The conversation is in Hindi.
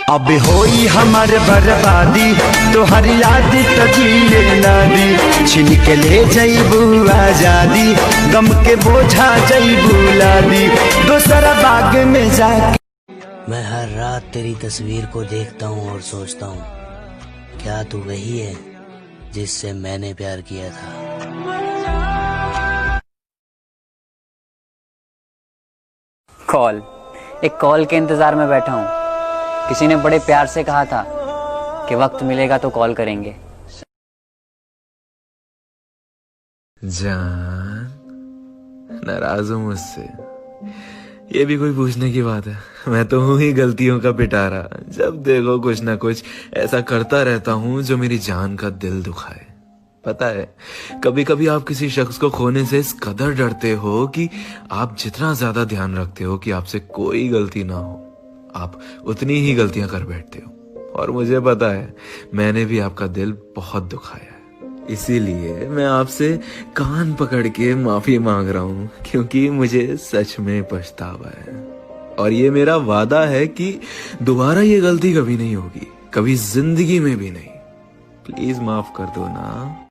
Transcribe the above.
अब होई हमार बर्बादी, तोहर याद तो जिए ना दी। छीन के ले जईबू आजादी, गम के बोझा जईबू लादी दोसरा बाग में जाके। मैं हर रात तेरी तस्वीर को देखता हूँ और सोचता हूँ, क्या तू वही है जिससे मैंने प्यार किया था। कॉल, एक कॉल के इंतजार में बैठा हूँ। किसी ने बड़े प्यार से कहा था कि वक्त मिलेगा तो कॉल करेंगे। जान, नाराज हूँ मुझसे? ये भी कोई पूछने की बात है? मैं तो हूँ ही गलतियों का पिटारा। जब देखो कुछ ना कुछ ऐसा करता रहता हूँ जो मेरी जान का दिल दुखाए। पता है, कभी कभी आप किसी शख्स को खोने से इस कदर डरते हो कि आप जितना ज्यादा ध्यान रखते हो कि आपसे कोई गलती ना हो, आप उतनी ही गलतियां कर बैठते हो। और मुझे पता है, मैंने भी आपका दिल बहुत दुखाया है। इसीलिए मैं आपसे कान पकड़ के माफी मांग रहा हूँ, क्योंकि मुझे सच में पछतावा है। और ये मेरा वादा है कि दोबारा ये गलती कभी नहीं होगी, कभी जिंदगी में भी नहीं। प्लीज माफ कर दो ना।